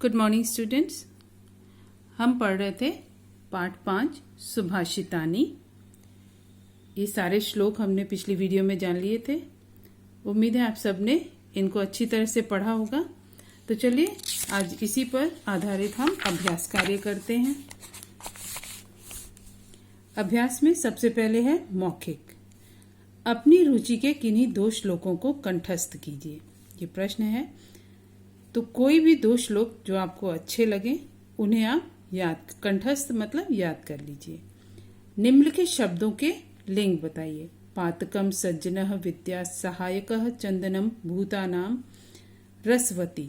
Good morning students. हम पढ़ रहे थे पाठ 5 सुभाषितानी। ये सारे श्लोक हमने पिछली वीडियो में जान लिए थे। उम्मीद है आप सबने इनको अच्छी तरह से पढ़ा होगा। तो चलिए आज इसी पर आधारित हम अभ्यास कार्य करते हैं। अभ्यास में सबसे पहले है मौखिक। अपनी रुचि के किन्हीं 2 श्लोकों को कंठस्थ कीजिए। ये प्रश्न है, तो कोई भी 2 श्लोक जो आपको अच्छे लगे उन्हें आप कंठस्थ मतलब याद कर लीजिए। निम्नलिखित शब्दों के लिंग बताइए। पातकम सज्जनः विद्या सहायकः चंदनम भूतानाम रसवती।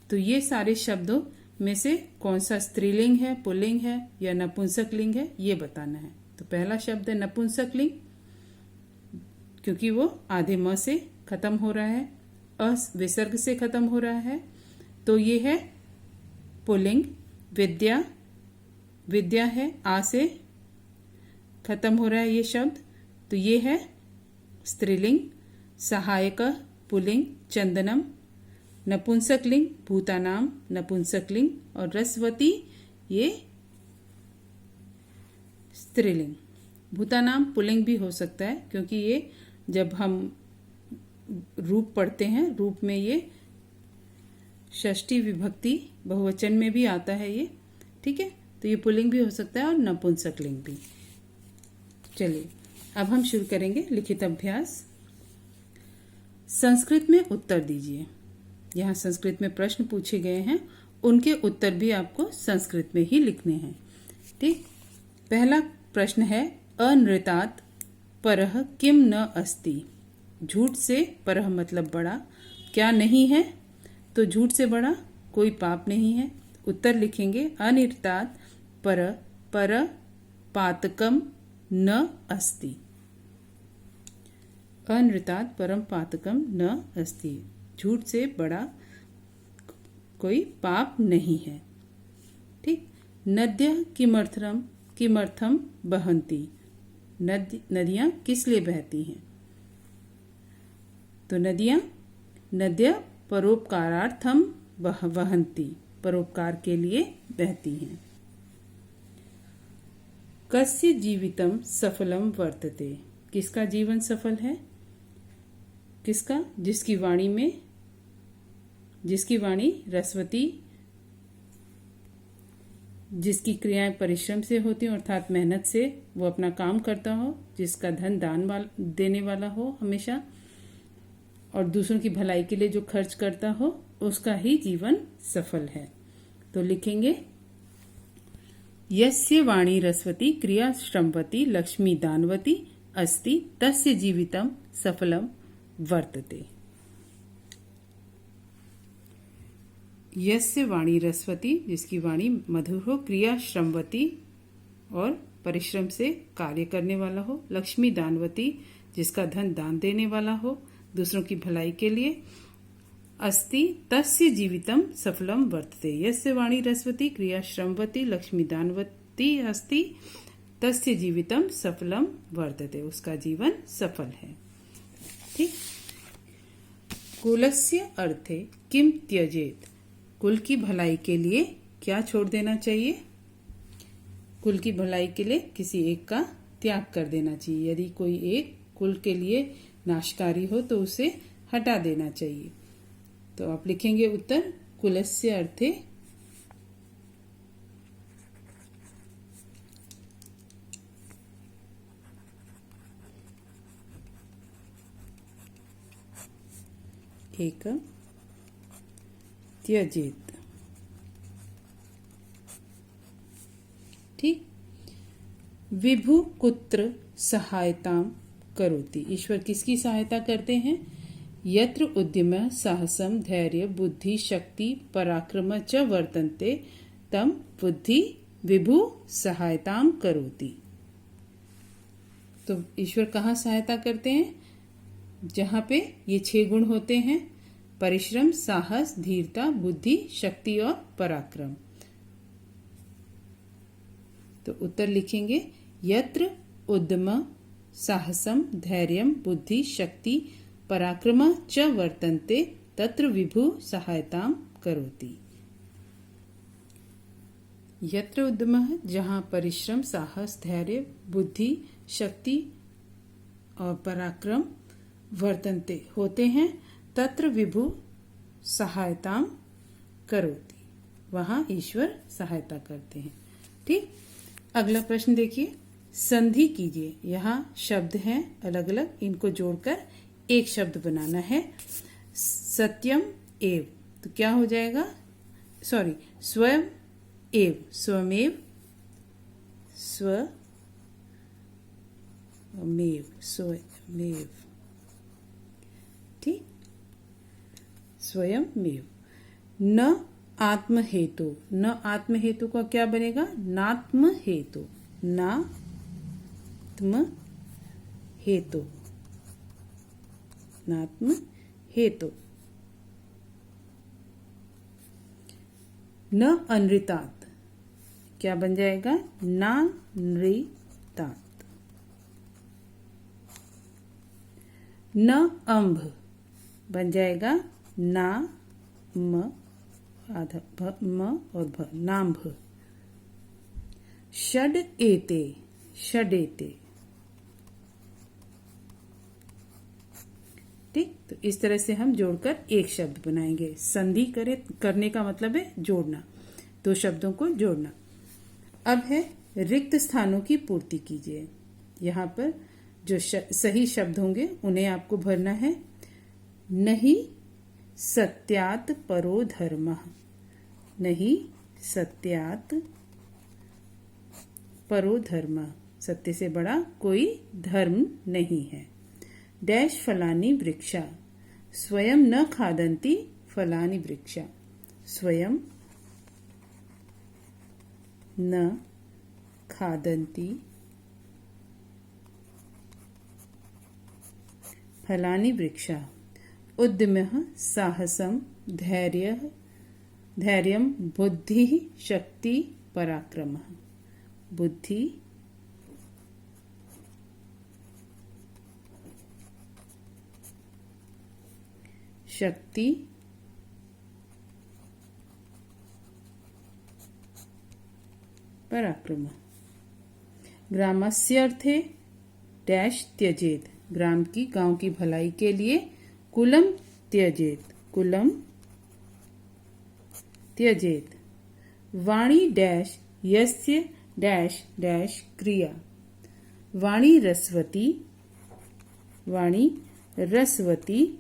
तो ये सारे शब्दों में से कौन सा स्त्रीलिंग है, पुल्लिंग है या नपुंसक लिंग है, ये बताना है। तो पहला शब्द है नपुंसक लिंग, क्योंकि वो आधे म से खत्म हो रहा है, विसर्ग से खत्म हो रहा है। तो ये है पुल्लिंग। विद्या, विद्या है आ से खत्म हो रहा है ये शब्द, तो ये है स्त्रीलिंग। सहायक पुल्लिंग, चंदनम नपुंसक लिंग, भूतानाम नपुंसक लिंग और रसवती ये स्त्रीलिंग। भूतानाम पुल्लिंग भी हो सकता है, क्योंकि ये जब हम रूप पढ़ते हैं, रूप में ये षष्ठी विभक्ति बहुवचन में भी आता है ये, ठीक है। तो ये पुल्लिंग भी हो सकता है और नपुंसक लिंग भी। चलिए अब हम शुरू करेंगे लिखित अभ्यास। संस्कृत में उत्तर दीजिए। यहाँ संस्कृत में प्रश्न पूछे गए हैं, उनके उत्तर भी आपको संस्कृत में ही लिखने हैं, ठीक। पहला प्रश्न है, अनृतात् परः किम न अस्ति। झूठ से परः मतलब बड़ा, क्या नहीं है, तो झूठ से बड़ा कोई पाप नहीं है। उत्तर लिखेंगे अनृतात् पर पातकम न अस्ति। अनृतात् परम पातकम न अस्ति, झूठ से बड़ा कोई पाप नहीं है, ठीक। नद्यः किमर्थम बहन्ति। नदियां किस लिए बहती हैं, तो नद्यां परोपकारार्थम वहन्ति, परोपकार के लिए बहती हैं। कस्य जीवितम सफलम वर्तते। किसका जीवन सफल है, किसका, जिसकी वाणी रसवती, जिसकी क्रियाएं परिश्रम से होती हो अर्थात मेहनत से वो अपना काम करता हो, जिसका धन देने वाला हो हमेशा, और दूसरों की भलाई के लिए जो खर्च करता हो, उसका ही जीवन सफल है। तो लिखेंगे यस्य वाणी रसवती क्रिया श्रमवती लक्ष्मी दानवती अस्ति तस्य जीवितम सफलम वर्तते। यस्य वाणी रसवती, जिसकी वाणी मधुर हो, क्रिया श्रमवती और परिश्रम से कार्य करने वाला हो, लक्ष्मी दानवती, जिसका धन दान देने वाला हो दूसरों की भलाई के लिए, अस्ति तस्य जीवितम सफलम वर्तते। यस्य वाणी रसवती क्रिया श्रमवती लक्ष्मी दानवती अस्ति तस्य जीवितम सफलम वर्तते, उसका जीवन सफल है, ठीक। कुलस्य अर्थे किम त्यजेत। कुल की भलाई के लिए क्या छोड़ देना चाहिए, कुल की भलाई के लिए किसी एक का त्याग कर देना चाहिए। यदि कोई एक कुल के लिए नाशकारी हो तो उसे हटा देना चाहिए। तो आप लिखेंगे उत्तर कुलस्य अर्थे एक त्यजेत, ठीक। विभु कुत्र सहायतां करोति। ईश्वर किसकी सहायता करते हैं, यत्र उद्यम साहसम धैर्य बुद्धि शक्ति पराक्रम च वर्तन्ते तम बुद्धि विभु सहायतां करोति। तो ईश्वर कहाँ सहायता करते हैं, जहाँ पे ये 6 गुण होते हैं, परिश्रम, साहस, धीरता, बुद्धि, शक्ति और पराक्रम। तो उत्तर लिखेंगे यत्र उद्यम साहसम धैर्यम बुद्धि शक्ति पराक्रम च वर्तन्ते तत्र विभु सहायतां करोति। यत्र उद्यमः, जहाँ परिश्रम, साहस, धैर्य, बुद्धि, शक्ति और पराक्रम वर्तन्ते होते हैं, तत्र विभु सहायतां करोति, वहाँ ईश्वर सहायता करते हैं। ठीक, अगला प्रश्न देखिए, संधि कीजिए। यहाँ शब्द हैं अलग अलग, इनको जोड़कर एक शब्द बनाना है। सत्यम एव, तो क्या हो जाएगा? स्वयं एव, स्वमेव, स्वमेव, ठीक, स्वयमेव। न आत्म हेतु, न आत्म हेतु का क्या बनेगा? नात्म हेतु, नात्म हेतु, नात्म हेतु। न अनृतात, क्या बन जाएगा? नानृतात। न अम्भ बन जाएगा ना म आधा म और भ, नाम्भ। षड एते, षडेते, ठीक, तो इस तरह से हम जोड़कर एक शब्द बनाएंगे। संधि करने का मतलब है जोड़ना, दो शब्दों को जोड़ना। अब है रिक्त स्थानों की पूर्ति कीजिए। यहाँ पर जो सही शब्द होंगे उन्हें आपको भरना है। नहीं सत्यात परो धर्मः, नहीं सत्यात परो धर्मः, सत्य से बड़ा कोई धर्म नहीं है। डैश फलानी वृक्षा, स्वयं न खादन्ति फलानी वृक्षा, स्वयं न खादन्ति फलानी वृक्षा। उद्यमः साहसं धैर्यं बुद्धिः शक्ति पराक्रमः, बुद्धि शक्ति पराक्रम। ग्रामस्य अर्थे डैश त्यजेत, ग्राम की गांव की भलाई के लिए कुलम त्यजेत, कुलम त्यजेत। वाणी डैश यस्य डैश डैश क्रिया, वाणी रसवती, वाणी रसवती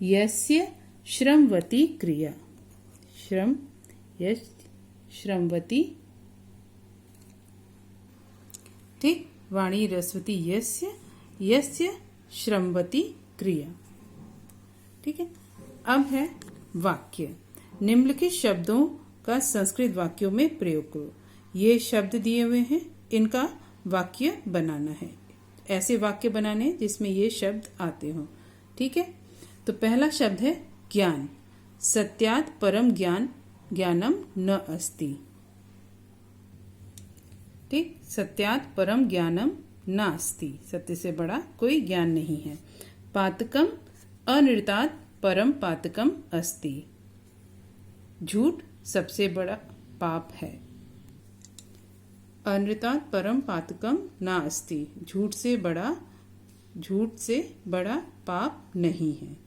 यस्य श्रमवती क्रिया, श्रम यस्य श्रमवती, ठीक, वाणी रसवती यस्य यस्य श्रमवती क्रिया। ठीक है, अब है वाक्य। निम्नलिखित शब्दों का संस्कृत वाक्यों में प्रयोग करो। ये शब्द दिए हुए हैं, इनका वाक्य बनाना है। ऐसे वाक्य बनाने जिसमें ये शब्द आते हों। ठीक है, तो पहला शब्द है ज्ञान। सत्यात् परम ज्ञान ज्ञानम न अस्ति, ठीक, सत्यात् परम ज्ञानम नास्ति, सत्य से बड़ा कोई ज्ञान नहीं है। पातकम अनृतात् परम पातकम अस्ति, झूठ सबसे बड़ा पाप है। अनृतात् परम पातकम नास्ति, झूठ से बड़ा पाप नहीं है।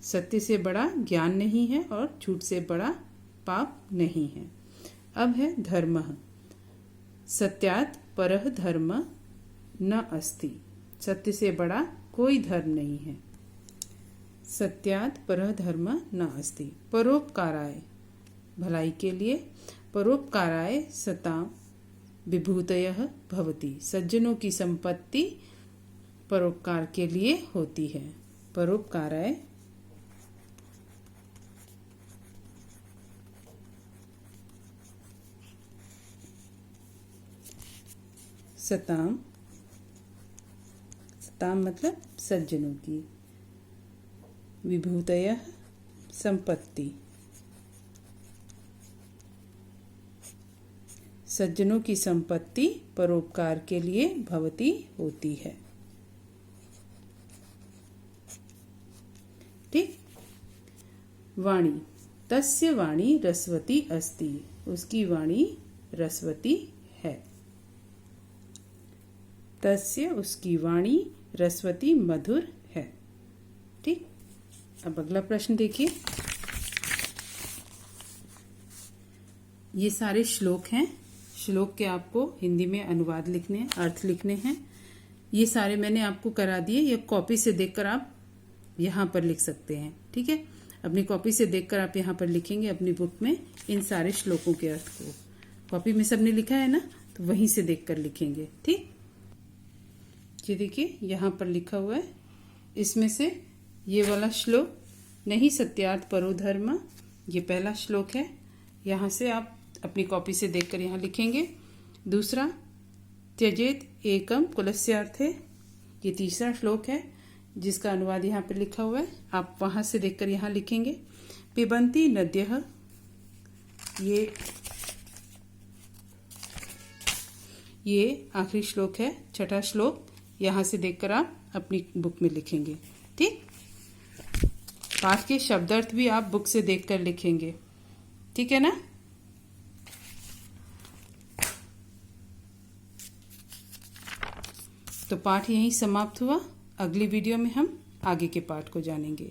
सत्य से बड़ा ज्ञान नहीं है और झूठ से बड़ा पाप नहीं है। अब है धर्मः। सत्यात् परः धर्म न अस्ति, सत्य से बड़ा कोई धर्म नहीं है। सत्यात् परः धर्म न अस्ति। परोपकाराय, भलाई के लिए, परोपकाराय सतां विभूतयः भवति, सज्जनों की संपत्ति परोपकार के लिए होती है। परोपकाराय सताम, सताम मतलब सज्जनों की, विभूतयः संपत्ति, सज्जनों की संपत्ति परोपकार के लिए भवती होती है। ठीक, वाणी। तस्य वाणी रसवती अस्ति, उसकी वाणी रसवती है। तस्य उसकी वाणी रसवती मधुर है। ठीक, अब अगला प्रश्न देखिए। ये सारे श्लोक हैं। श्लोक के आपको हिंदी में अनुवाद लिखने हैं, अर्थ लिखने हैं। ये सारे मैंने आपको करा दिए। ये कॉपी से देखकर आप यहाँ पर लिख सकते हैं। ठीक है, अपनी कॉपी से देखकर आप यहाँ पर लिखेंगे अपनी बुक में इन सारे श्लोकों के अर्थ को। कॉपी में सबने लिखा है ना, तो वहीं से देखकर लिखेंगे। ठीक, ये देखिए यहाँ पर लिखा हुआ है। इसमें से ये वाला श्लोक, नहीं सत्यार्थ परो धर्म, ये पहला श्लोक है। यहाँ से आप अपनी कॉपी से देखकर यहाँ लिखेंगे। दूसरा, त्यजेत एकम कुलस्यार्थे, ये तीसरा श्लोक है जिसका अनुवाद यहाँ पर लिखा हुआ है। आप वहाँ से देखकर यहाँ लिखेंगे। पिबन्ति नद्यः, ये आखिरी श्लोक है, छठा श्लोक। यहाँ से देखकर आप अपनी बुक में लिखेंगे। ठीक, पाठ के शब्दार्थ भी आप बुक से देखकर लिखेंगे। ठीक है ना। तो पाठ यहीं समाप्त हुआ। अगली वीडियो में हम आगे के पाठ को जानेंगे।